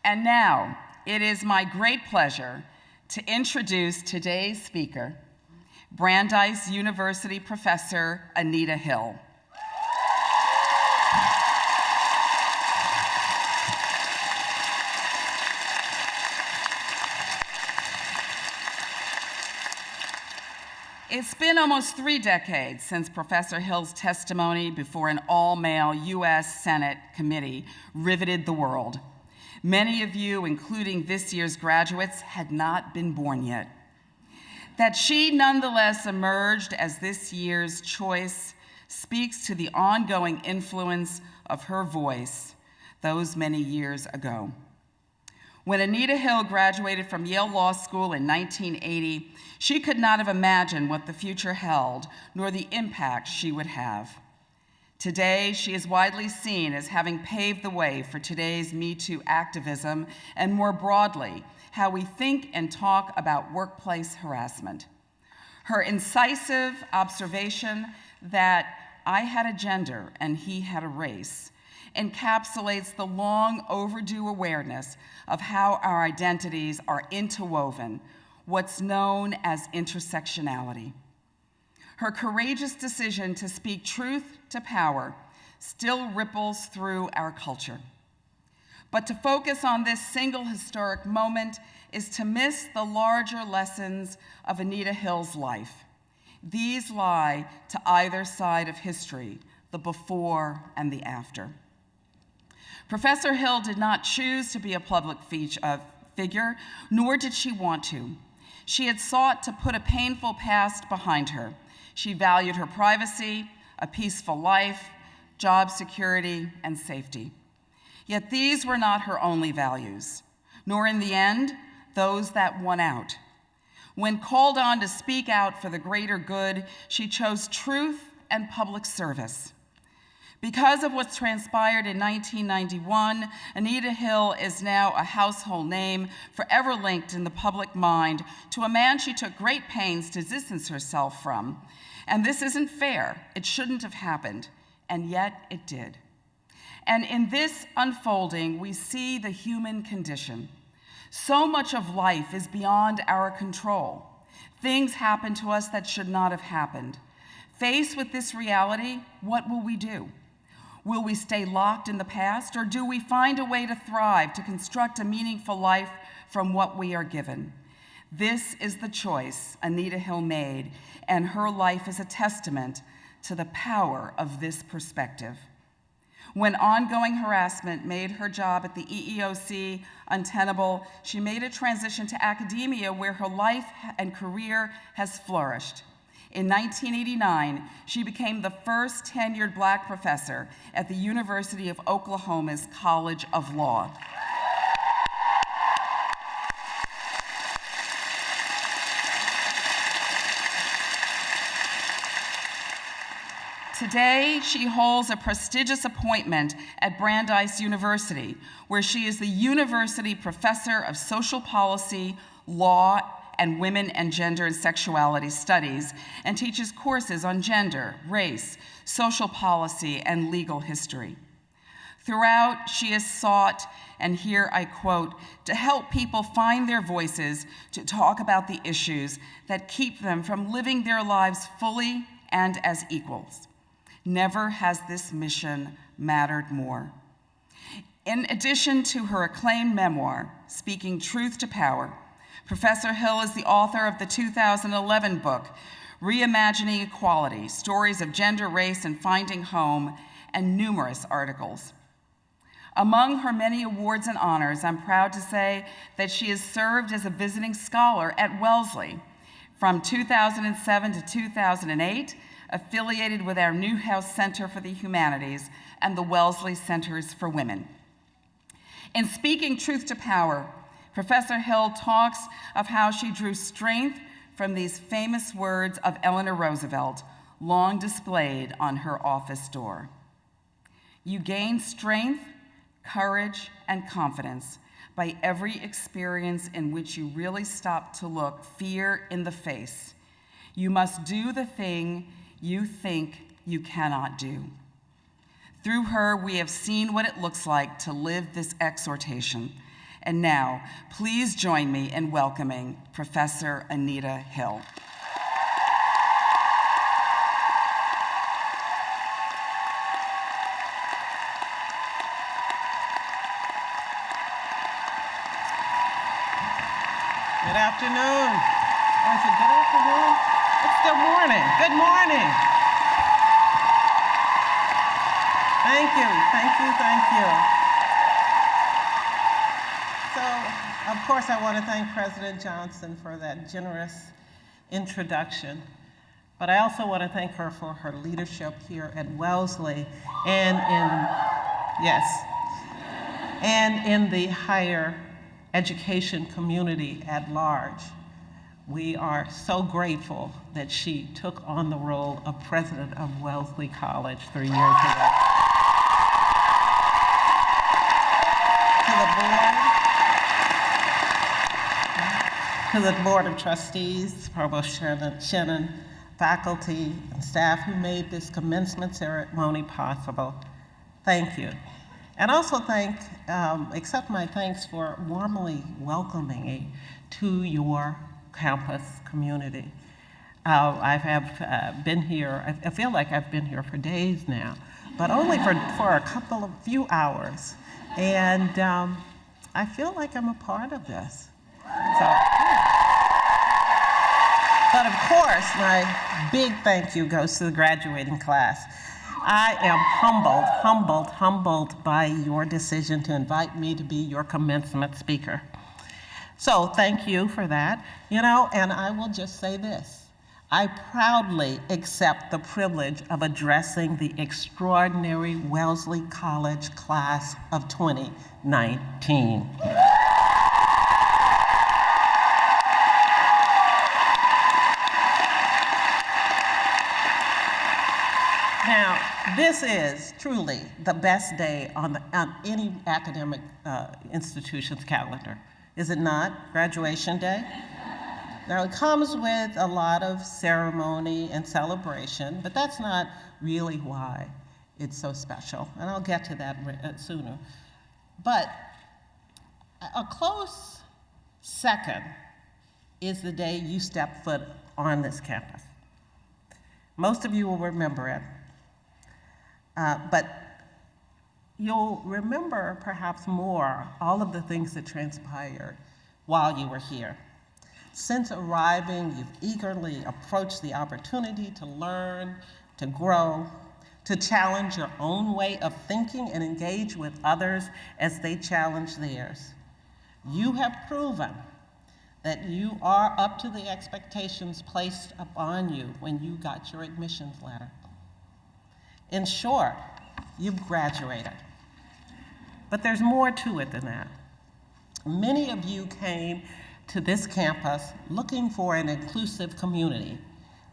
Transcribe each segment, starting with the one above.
And now, it is my great pleasure to introduce today's speaker, Brandeis University professor Anita Hill. It's been almost 3 decades since Professor Hill's testimony before an all-male U.S. Senate committee riveted the world. Many of you, including this year's graduates, had not been born yet. That she nonetheless emerged as this year's choice speaks to the ongoing influence of her voice those many years ago. When Anita Hill graduated from Yale Law School in 1980, she could not have imagined what the future held, nor the impact she would have. Today, she is widely seen as having paved the way for today's Me Too activism, and more broadly, how we think and talk about workplace harassment. Her incisive observation that I had a gender and he had a race encapsulates the long overdue awareness of how our identities are interwoven, what's known as intersectionality. Her courageous decision to speak truth to power still ripples through our culture. But to focus on this single historic moment is to miss the larger lessons of Anita Hill's life. These lie to either side of history, the before and the after. Professor Hill did not choose to be a public figure, nor did she want to. She had sought to put a painful past behind her. She valued her privacy, a peaceful life, job security, and safety. Yet these were not her only values, nor in the end, those that won out. When called on to speak out for the greater good, she chose truth and public service. Because of what's transpired in 1991, Anita Hill is now a household name forever linked in the public mind to a man she took great pains to distance herself from. And this isn't fair. It shouldn't have happened, and yet it did. And in this unfolding, we see the human condition. So much of life is beyond our control. Things happen to us that should not have happened. Faced with this reality, what will we do? Will we stay locked in the past, or do we find a way to thrive, to construct a meaningful life from what we are given? This is the choice Anita Hill made, and her life is a testament to the power of this perspective. When ongoing harassment made her job at the EEOC untenable, she made a transition to academia where her life and career has flourished. In 1989, she became the first tenured Black professor at the University of Oklahoma's College of Law. Today, she holds a prestigious appointment at Brandeis University, where she is the University Professor of Social Policy, Law, and Women and Gender and Sexuality Studies, and teaches courses on gender, race, social policy, and legal history. Throughout, she has sought, and here I quote, to help people find their voices to talk about the issues that keep them from living their lives fully and as equals. Never has this mission mattered more. In addition to her acclaimed memoir, Speaking Truth to Power, Professor Hill is the author of the 2011 book, Reimagining Equality, Stories of Gender, Race, and Finding Home, and numerous articles. Among her many awards and honors, I'm proud to say that she has served as a visiting scholar at Wellesley from 2007 to 2008, affiliated with our Newhouse Center for the Humanities and the Wellesley Centers for Women. In Speaking Truth to Power, Professor Hill talks of how she drew strength from these famous words of Eleanor Roosevelt, long displayed on her office door. You gain strength, courage, and confidence by every experience in which you really stop to look fear in the face. You must do the thing you think you cannot do. Through her, we have seen what it looks like to live this exhortation, And now, please join me in welcoming Professor Anita Hill. Good afternoon. Or is it good afternoon? It's still morning. Good morning. Thank you, thank you, thank you. So, of course, I want to thank President Johnson for that generous introduction, but I also want to thank her for her leadership here at Wellesley and in the higher education community at large. We are so grateful that she took on the role of president of Wellesley College 3 years ago. To the board of trustees, Provost Shannon, faculty and staff who made this commencement ceremony possible, thank you. And also accept my thanks for warmly welcoming me to your campus community. I have been here, I feel like I've been here for days now, but only for a few hours. And I feel like I'm a part of this. But of course, my big thank you goes to the graduating class. I am humbled by your decision to invite me to be your commencement speaker. So thank you for that. And I will just say this. I proudly accept the privilege of addressing the extraordinary Wellesley College Class of 2019. Now, this is truly the best day on any academic institution's calendar. Is it not? Graduation day? Now, it comes with a lot of ceremony and celebration, but that's not really why it's so special, and I'll get to that sooner. But a close second is the day you step foot on this campus. Most of you will remember it. But you'll remember perhaps more all of the things that transpired while you were here. Since arriving, you've eagerly approached the opportunity to learn, to grow, to challenge your own way of thinking and engage with others as they challenge theirs. You have proven that you are up to the expectations placed upon you when you got your admissions letter. In short, you've graduated. But there's more to it than that. Many of you came to this campus looking for an inclusive community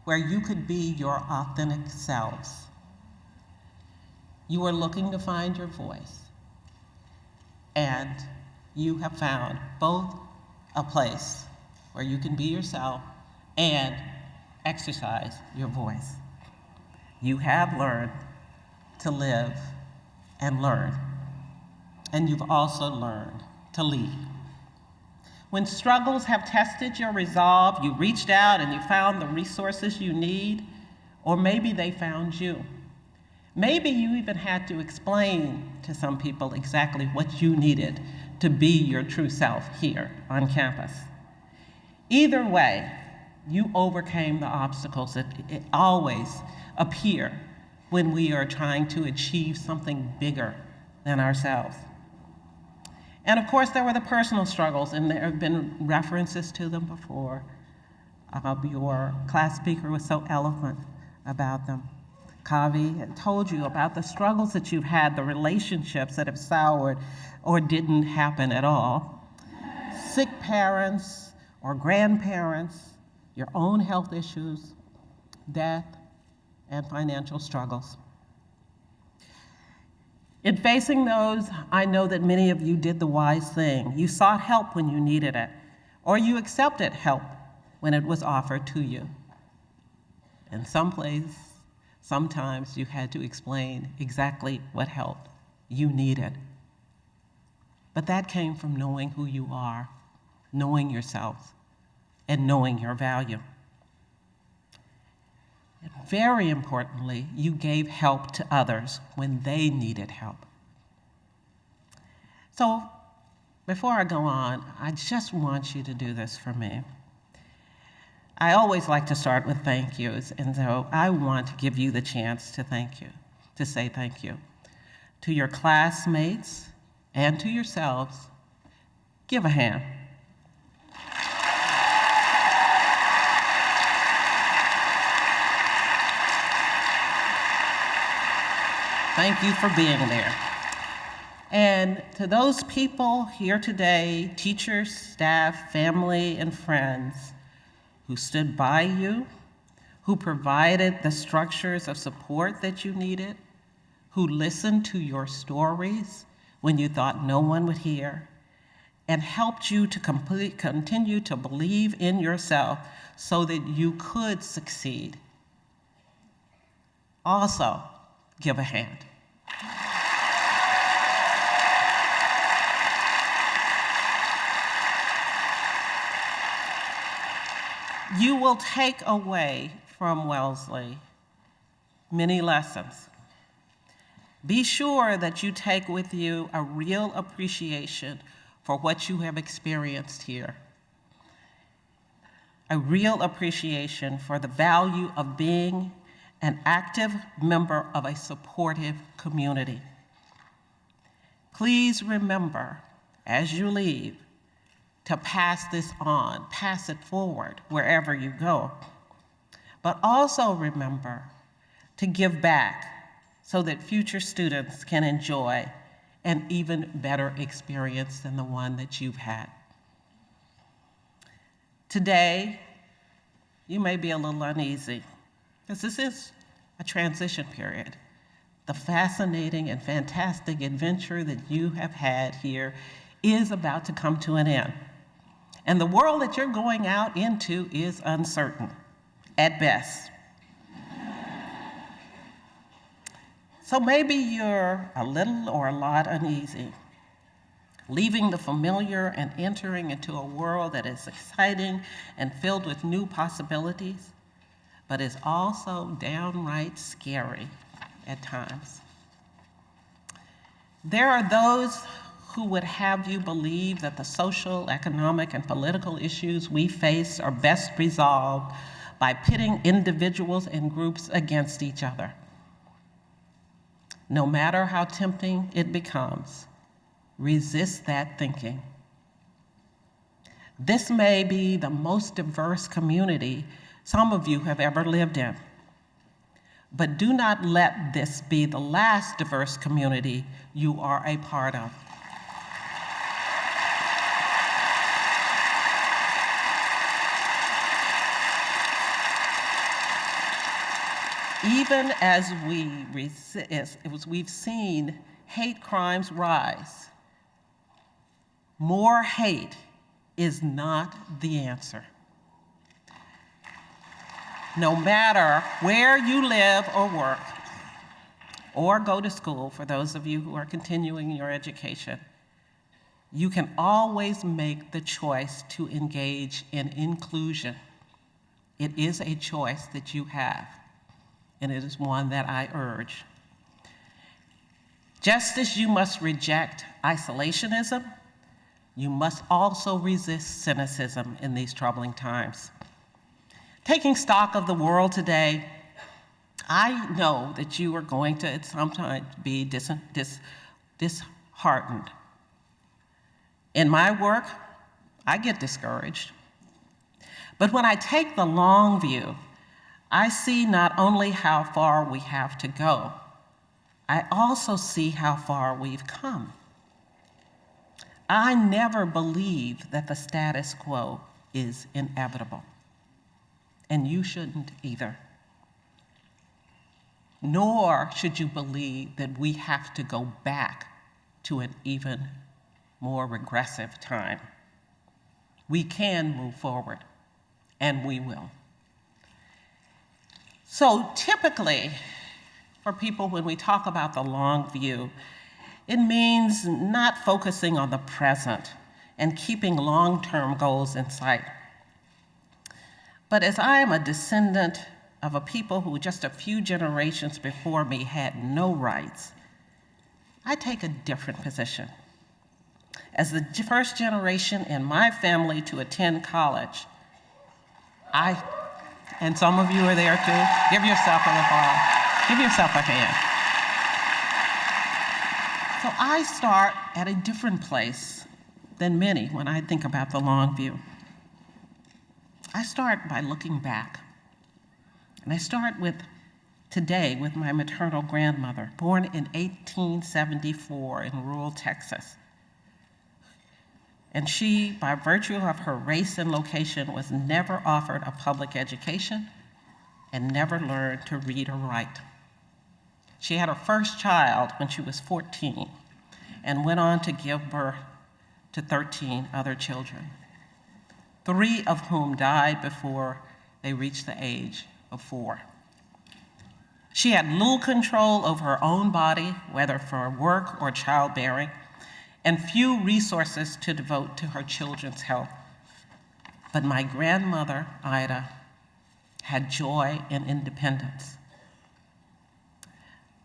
where you could be your authentic selves. You were looking to find your voice, and you have found both a place where you can be yourself and exercise your voice. You have learned to live and learn, and you've also learned to lead. When struggles have tested your resolve, you reached out and you found the resources you need, or maybe they found you. Maybe you even had to explain to some people exactly what you needed to be your true self here on campus. Either way, you overcame the obstacles that always appear when we are trying to achieve something bigger than ourselves. And of course, there were the personal struggles, and there have been references to them before. Your class speaker was so eloquent about them. Kavi told you about the struggles that you've had, the relationships that have soured or didn't happen at all. Sick parents or grandparents, your own health issues, death, and financial struggles. In facing those, I know that many of you did the wise thing. You sought help when you needed it, or you accepted help when it was offered to you. And sometimes you had to explain exactly what help you needed. But that came from knowing who you are, knowing yourself, and knowing your value. And very importantly, you gave help to others when they needed help. So before I go on, I just want you to do this for me. I always like to start with thank yous, and so I want to give you the chance to say thank you. To your classmates and to yourselves, give a hand. Thank you for being there. And to those people here today, teachers, staff, family, and friends who stood by you, who provided the structures of support that you needed, who listened to your stories when you thought no one would hear, and helped you to continue to believe in yourself so that you could succeed. Also, give a hand. You will take away from Wellesley many lessons. Be sure that you take with you a real appreciation for what you have experienced here. A real appreciation for the value of being an active member of a supportive community. Please remember, as you leave, to pass this on, pass it forward wherever you go. But also remember to give back so that future students can enjoy an even better experience than the one that you've had. Today, you may be a little uneasy, because this is a transition period. The fascinating and fantastic adventure that you have had here is about to come to an end. And the world that you're going out into is uncertain, at best. So maybe you're a little or a lot uneasy, leaving the familiar and entering into a world that is exciting and filled with new possibilities, but is also downright scary at times. There are those who would have you believe that the social, economic, and political issues we face are best resolved by pitting individuals and groups against each other. No matter how tempting it becomes, resist that thinking. This may be the most diverse community some of you have ever lived in, but do not let this be the last diverse community you are a part of. Even as we've seen hate crimes rise, more hate is not the answer. No matter where you live or work, or go to school, for those of you who are continuing your education, you can always make the choice to engage in inclusion. It is a choice that you have, and it is one that I urge. Just as you must reject isolationism, you must also resist cynicism in these troubling times. Taking stock of the world today, I know that you are going to sometimes be disheartened. In my work, I get discouraged. But when I take the long view, I see not only how far we have to go, I also see how far we've come. I never believed that the status quo is inevitable, and you shouldn't either. Nor should you believe that we have to go back to an even more regressive time. We can move forward, and we will. So typically, for people, when we talk about the long view, It means not focusing on the present and keeping long-term goals in sight. But as I am a descendant of a people who just a few generations before me had no rights, I take a different position. As the first generation in my family to attend college, and some of you are there too, give yourself an applause, give yourself a hand. So I start at a different place than many when I think about the long view. I start by looking back. And I start with today with my maternal grandmother, born in 1874 in rural Texas. And she, by virtue of her race and location, was never offered a public education and never learned to read or write. She had her first child when she was 14 and went on to give birth to 13 other children, 3 of whom died before they reached the age of 4. She had little control over her own body, whether for work or childbearing, and few resources to devote to her children's health. But my grandmother, Ida, had joy and independence.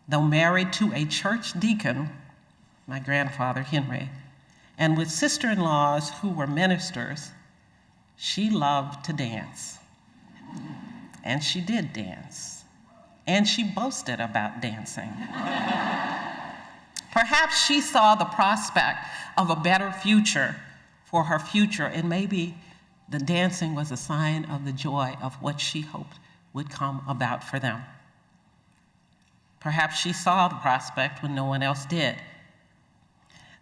Though married to a church deacon, my grandfather, Henry, and with sister-in-laws who were ministers, she loved to dance. And she did dance. And she boasted about dancing. Perhaps she saw the prospect of a better future for her future, and maybe the dancing was a sign of the joy of what she hoped would come about for them. Perhaps she saw the prospect when no one else did.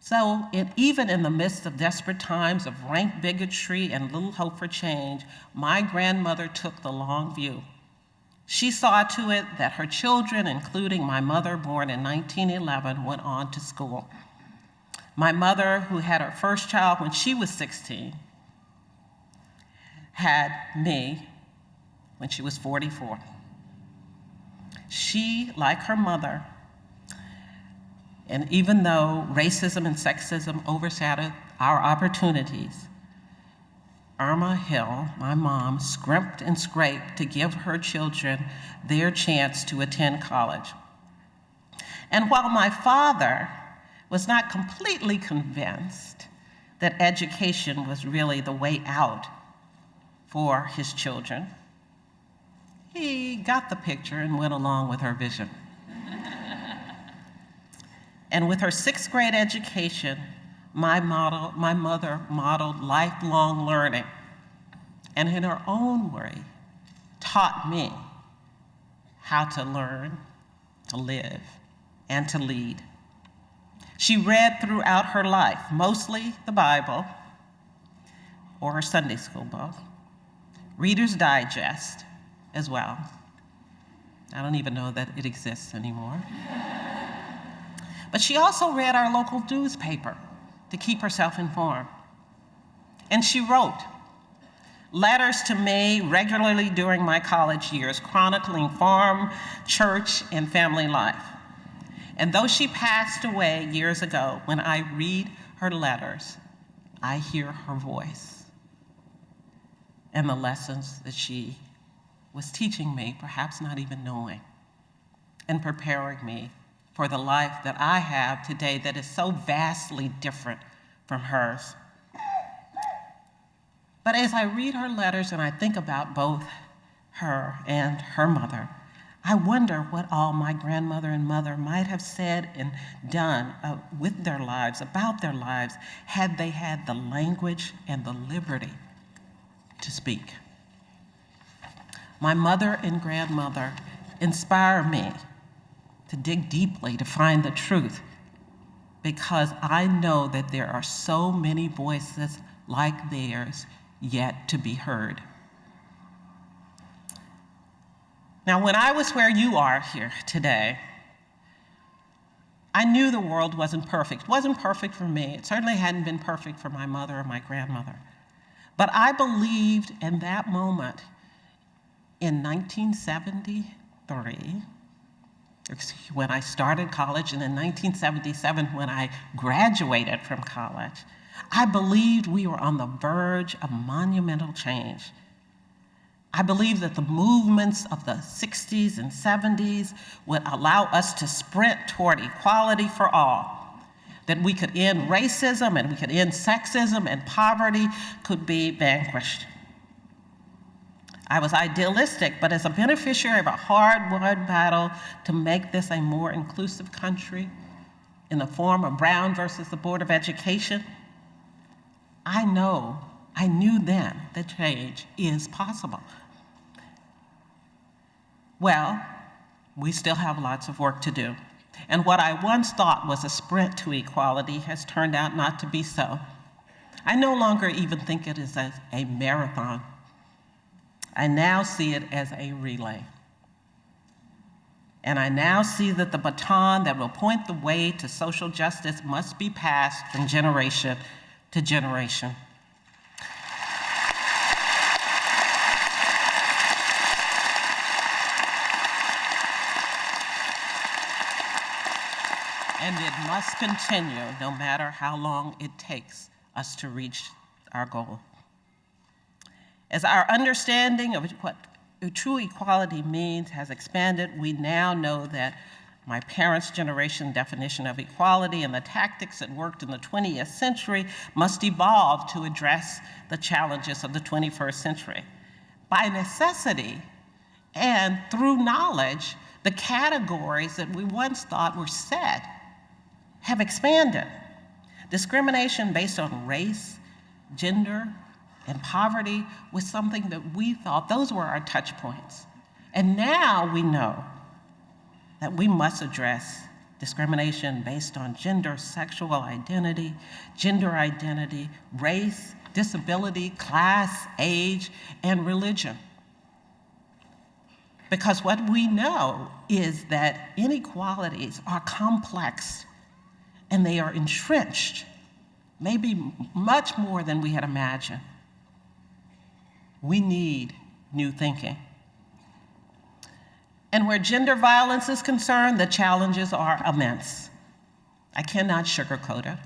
So even in the midst of desperate times of rank bigotry and little hope for change, my grandmother took the long view. She saw to it that her children, including my mother, born in 1911, went on to school. My mother, who had her first child when she was 16, had me when she was 44. She, like her mother, and even though racism and sexism overshadowed our opportunities, Irma Hill, my mom, scrimped and scraped to give her children their chance to attend college. And while my father was not completely convinced that education was really the way out for his children, he got the picture and went along with her vision. And with her 6th grade education, my mother modeled lifelong learning, and in her own way, taught me how to learn, to live, and to lead. She read throughout her life, mostly the Bible or her Sunday school book, Reader's Digest as well. I don't even know that it exists anymore. But she also read our local newspaper to keep herself informed. And she wrote letters to me regularly during my college years, chronicling farm, church, and family life. And though she passed away years ago, when I read her letters, I hear her voice and the lessons that she was teaching me, perhaps not even knowing, and preparing me for the life that I have today that is so vastly different from hers. But as I read her letters and I think about both her and her mother, I wonder what all my grandmother and mother might have said and done with their lives, about their lives, had they had the language and the liberty to speak. My mother and grandmother inspire me to dig deeply to find the truth, because I know that there are so many voices like theirs yet to be heard. Now, when I was where you are here today, I knew the world wasn't perfect. It wasn't perfect for me. It certainly hadn't been perfect for my mother or my grandmother. But I believed in that moment in 1973 when I started college, and in 1977 when I graduated from college, I believed we were on the verge of monumental change. I believed that the movements of the 60s and 70s would allow us to sprint toward equality for all, that we could end racism and we could end sexism and poverty could be vanquished. I was idealistic, but as a beneficiary of a hard-won battle to make this a more inclusive country in the form of Brown versus the Board of Education, I knew then that change is possible. Well, we still have lots of work to do. And what I once thought was a sprint to equality has turned out not to be so. I no longer even think it is a marathon. I now see it as a relay. And I now see that the baton that will point the way to social justice must be passed from generation to generation. And it must continue no matter how long it takes us to reach our goal. As our understanding of what true equality means has expanded, we now know that my parents' generation definition of equality and the tactics that worked in the 20th century must evolve to address the challenges of the 21st century. By necessity and through knowledge, the categories that we once thought were set have expanded. Discrimination based on race, gender, and poverty was something that we thought those were our touch points. And now we know that we must address discrimination based on gender, sexual identity, race, disability, class, age, and religion. Because what we know is that inequalities are complex and they are entrenched, maybe much more than we had imagined. We need new thinking. And where gender violence is concerned, the challenges are immense. I cannot sugarcoat it.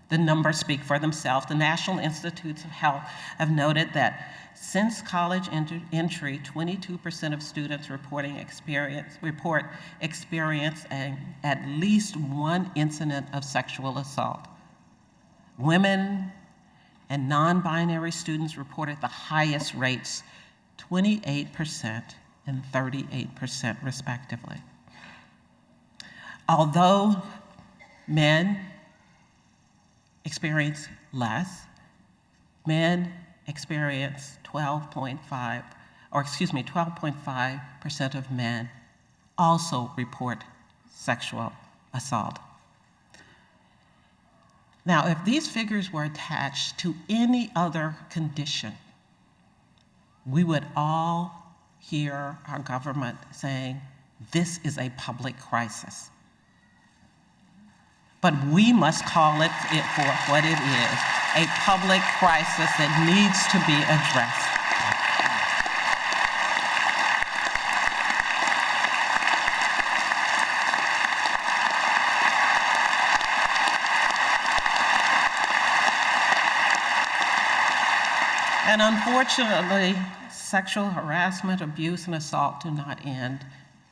The numbers speak for themselves. The National Institutes of Health have noted that since college entry, 22% of students report experiencing at least one incident of sexual assault. Women and non-binary students reported the highest rates, 28% and 38% respectively. Although men experience less, men experience 12.5% of men also report sexual assault. Now, if these figures were attached to any other condition, we would all hear our government saying, this is a public crisis. But we must call it for what it is, a public crisis that needs to be addressed. And unfortunately, sexual harassment, abuse, and assault do not end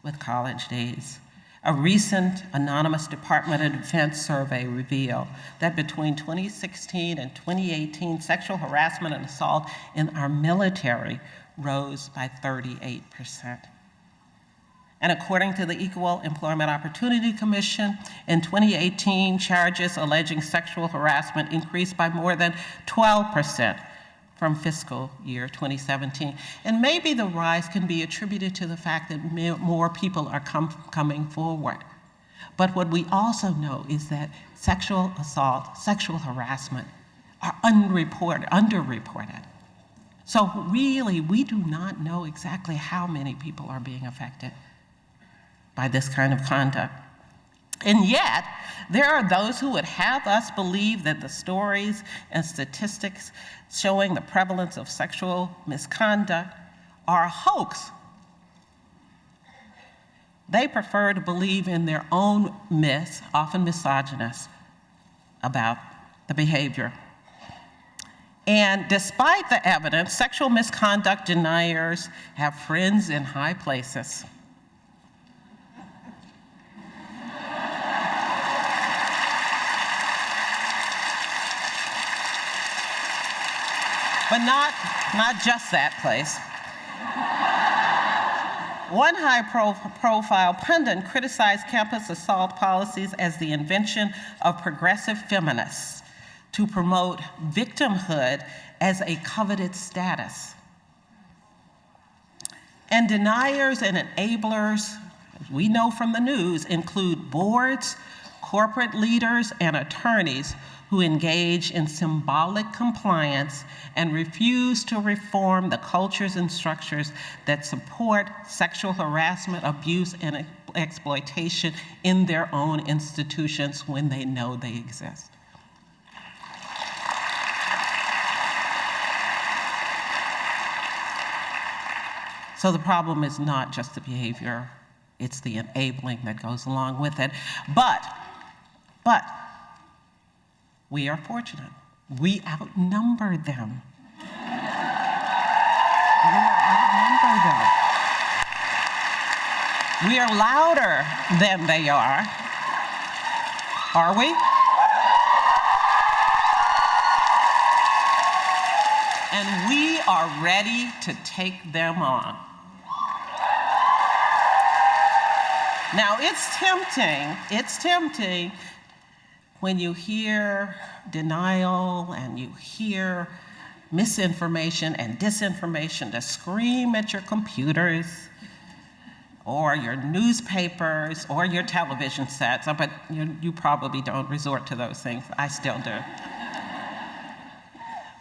with college days. A recent anonymous Department of Defense survey revealed that between 2016 and 2018, sexual harassment and assault in our military rose by 38%. And according to the Equal Employment Opportunity Commission, in 2018, charges alleging sexual harassment increased by more than 12% from fiscal year 2017. And maybe the rise can be attributed to the fact that more people are coming forward. But what we also know is that sexual assault, sexual harassment are underreported. So really, we do not know exactly how many people are being affected by this kind of conduct. And yet, there are those who would have us believe that the stories and statistics showing the prevalence of sexual misconduct are a hoax. They prefer to believe in their own myths, often misogynist, about the behavior. And despite the evidence, sexual misconduct deniers have friends in high places. But not just that place. One high-profile pundit criticized campus assault policies as the invention of progressive feminists to promote victimhood as a coveted status. And deniers and enablers, we know from the news, include boards, corporate leaders, and attorneys who engage in symbolic compliance and refuse to reform the cultures and structures that support sexual harassment, abuse, and exploitation in their own institutions when they know they exist. So the problem is not just the behavior, it's the enabling that goes along with it. But we are fortunate. We outnumber them. We are louder than they are. Are we? And we are ready to take them on. Now, it's tempting when you hear denial and you hear misinformation and disinformation to scream at your computers or your newspapers or your television sets. But you probably don't resort to those things. I still do.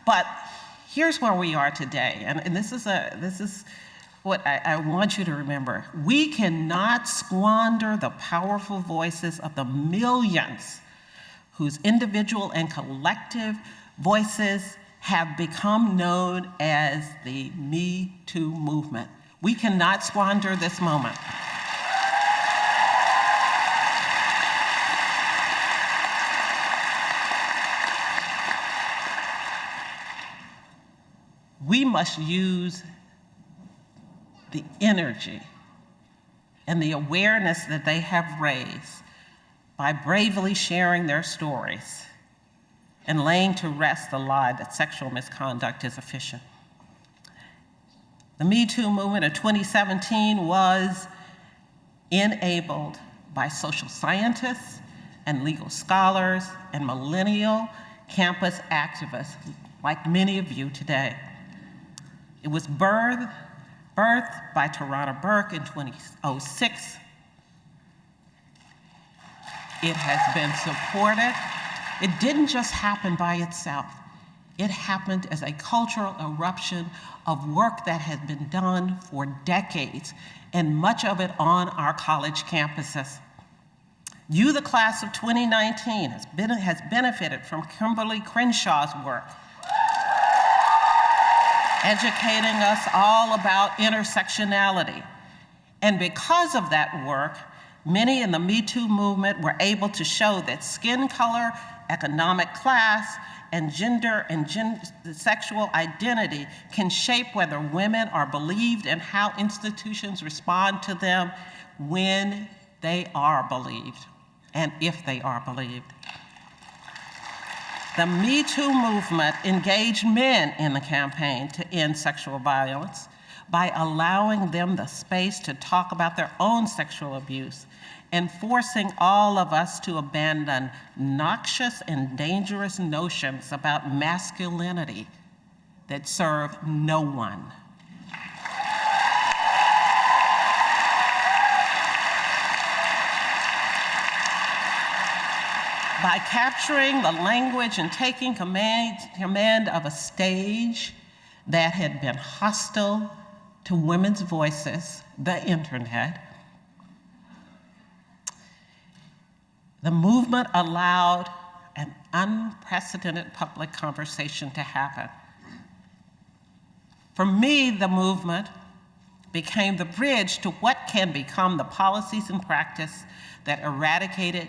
But here's where we are today, and this is what I want you to remember. We cannot squander the powerful voices of the millions whose individual and collective voices have become known as the Me Too movement. We cannot squander this moment. We must use the energy and the awareness that they have raised by bravely sharing their stories and laying to rest the lie that sexual misconduct is efficient. The Me Too movement of 2017 was enabled by social scientists and legal scholars and millennial campus activists, like many of you today. It was birthed by Tarana Burke in 2006. It has been supported. It didn't just happen by itself. It happened as a cultural eruption of work that has been done for decades, and much of it on our college campuses. You, the class of 2019, has benefited from Kimberly Crenshaw's work, educating us all about intersectionality. And because of that work, many in the Me Too movement were able to show that skin color, economic class, and gender and sexual identity can shape whether women are believed and how institutions respond to them when they are believed, and if they are believed. The Me Too movement engaged men in the campaign to end sexual violence by allowing them the space to talk about their own sexual abuse and forcing all of us to abandon noxious and dangerous notions about masculinity that serve no one. By capturing the language and taking command of a stage that had been hostile to women's voices, the internet, the movement allowed an unprecedented public conversation to happen. For me, the movement became the bridge to what can become the policies and practice that eradicate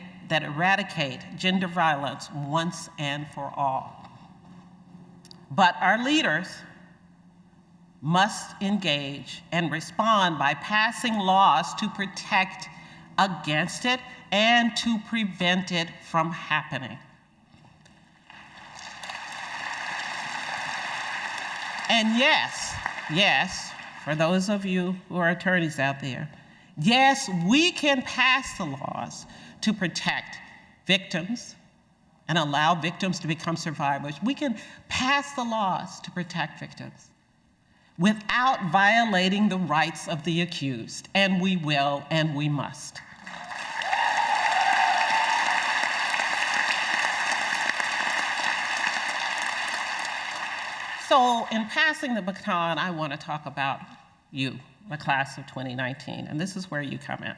gender violence once and for all. But our leaders must engage and respond by passing laws to protect against it and to prevent it from happening. And yes, for those of you who are attorneys out there, yes, we can pass the laws to protect victims and allow victims to become survivors. We can pass the laws to protect victims without violating the rights of the accused, and we will and we must. So in passing the baton, I want to talk about you, the class of 2019, and this is where you come in.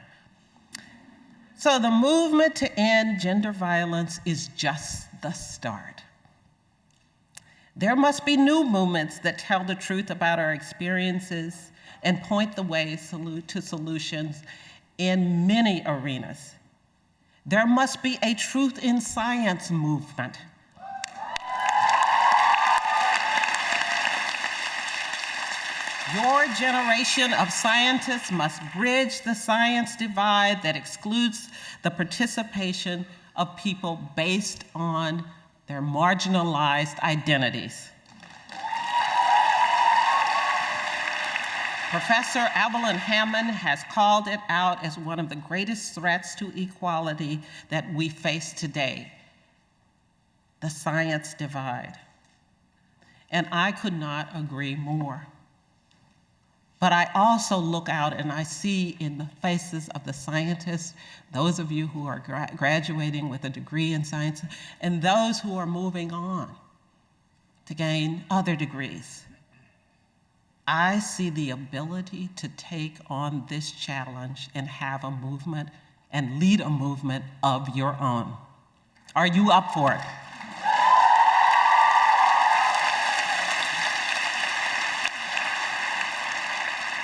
So the movement to end gender violence is just the start. There must be new movements that tell the truth about our experiences and point the way to solutions in many arenas. There must be a truth in science movement. Your generation of scientists must bridge the science divide that excludes the participation of people based on their marginalized identities. Professor Evelyn Hammond has called it out as one of the greatest threats to equality that we face today, the science divide. And I could not agree more. But I also look out and I see in the faces of the scientists, those of you who are graduating with a degree in science, and those who are moving on to gain other degrees. I see the ability to take on this challenge and have a movement and lead a movement of your own. Are you up for it?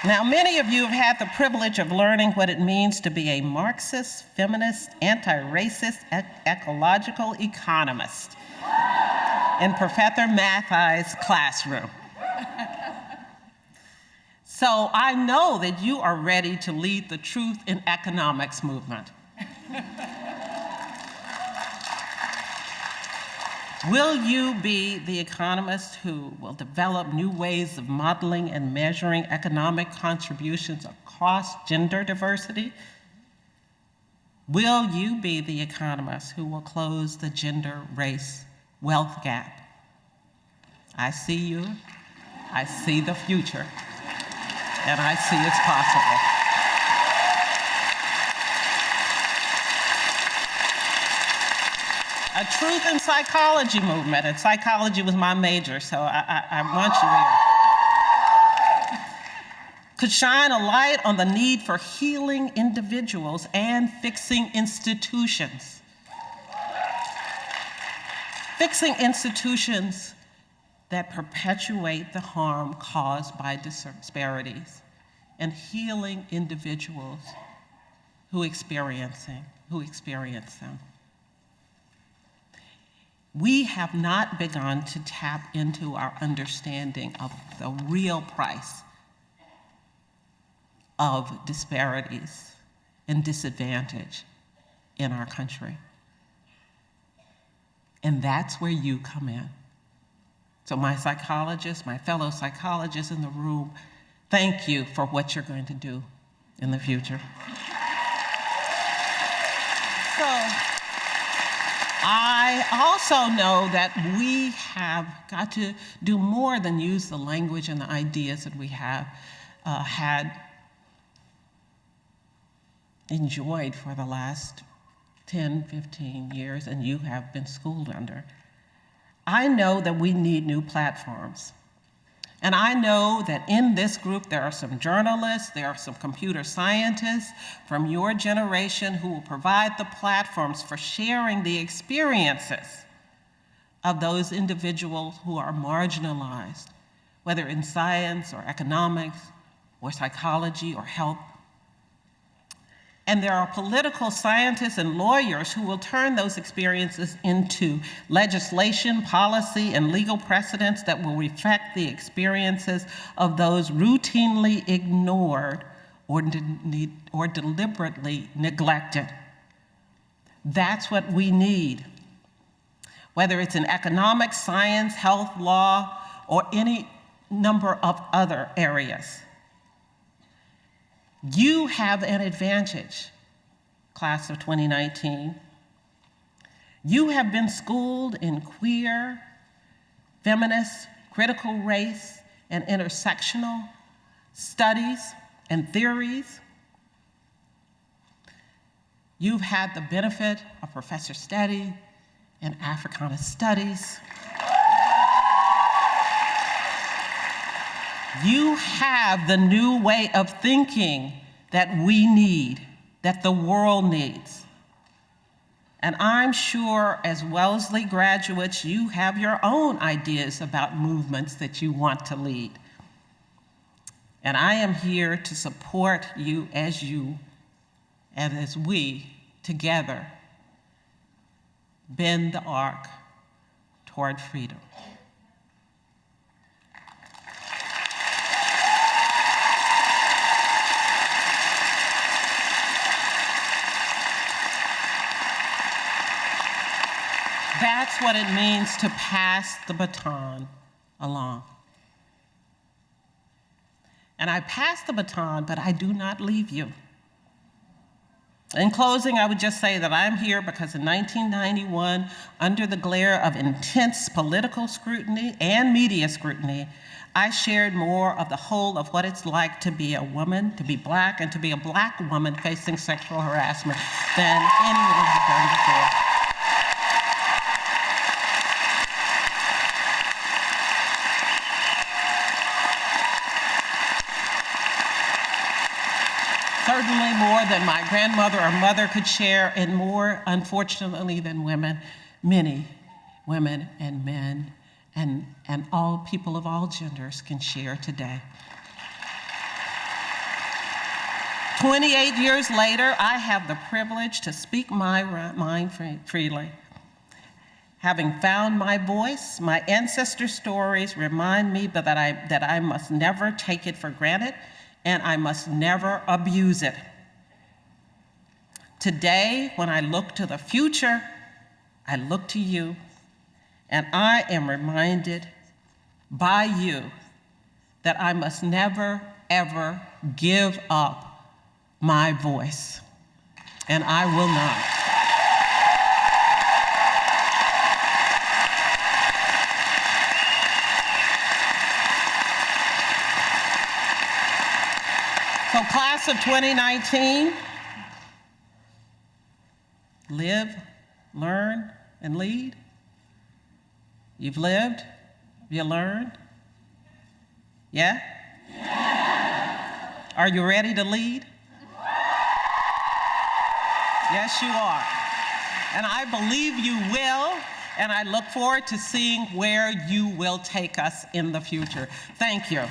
Now, many of you have had the privilege of learning what it means to be a Marxist, feminist, anti-racist, ecological economist in Professor Mathai's classroom. So I know that you are ready to lead the truth in economics movement. Will you be the economist who will develop new ways of modeling and measuring economic contributions across gender diversity? Will you be the economist who will close the gender-race wealth gap? I see you, I see the future, and I see it's possible. A truth in psychology movement, and psychology was my major, so I want you here, could shine a light on the need for healing individuals and fixing institutions. Fixing institutions that perpetuate the harm caused by disparities, and healing individuals who experience them. We have not begun to tap into our understanding of the real price of disparities and disadvantage in our country. And that's where you come in. So my psychologists, my fellow psychologists in the room, thank you for what you're going to do in the future. So, I also know that we have got to do more than use the language and the ideas that we have had enjoyed for the last 10, 15 years, and you have been schooled under. I know that we need new platforms. And I know that in this group there are some journalists, there are some computer scientists from your generation who will provide the platforms for sharing the experiences of those individuals who are marginalized, whether in science or economics or psychology or health. And there are political scientists and lawyers who will turn those experiences into legislation, policy, and legal precedents that will reflect the experiences of those routinely ignored or deliberately neglected. That's what we need. Whether it's in economics, science, health, law, or any number of other areas. You have an advantage, class of 2019. You have been schooled in queer, feminist, critical race, and intersectional studies and theories. You've had the benefit of Professor Steady in Africana Studies. You have the new way of thinking that we need, that the world needs. And I'm sure as Wellesley graduates, you have your own ideas about movements that you want to lead. And I am here to support you and as we together bend the arc toward freedom. That's what it means to pass the baton along. And I pass the baton, but I do not leave you. In closing, I would just say that I'm here because in 1991, under the glare of intense political scrutiny and media scrutiny, I shared more of the whole of what it's like to be a woman, to be Black, and to be a Black woman facing sexual harassment than anyone had done before. Certainly more than my grandmother or mother could share, and more, unfortunately, than women, many women and men and all people of all genders can share today. 28 years later, I have the privilege to speak my mind freely. Having found my voice, my ancestor stories remind me that I must never take it for granted, and I must never abuse it. Today, when I look to the future, I look to you, and I am reminded by you that I must never, ever give up my voice, and I will not. So class of 2019, live, learn, and lead. You've lived, you learned. Yeah? Are you ready to lead? Yes, you are. And I believe you will, and I look forward to seeing where you will take us in the future. Thank you.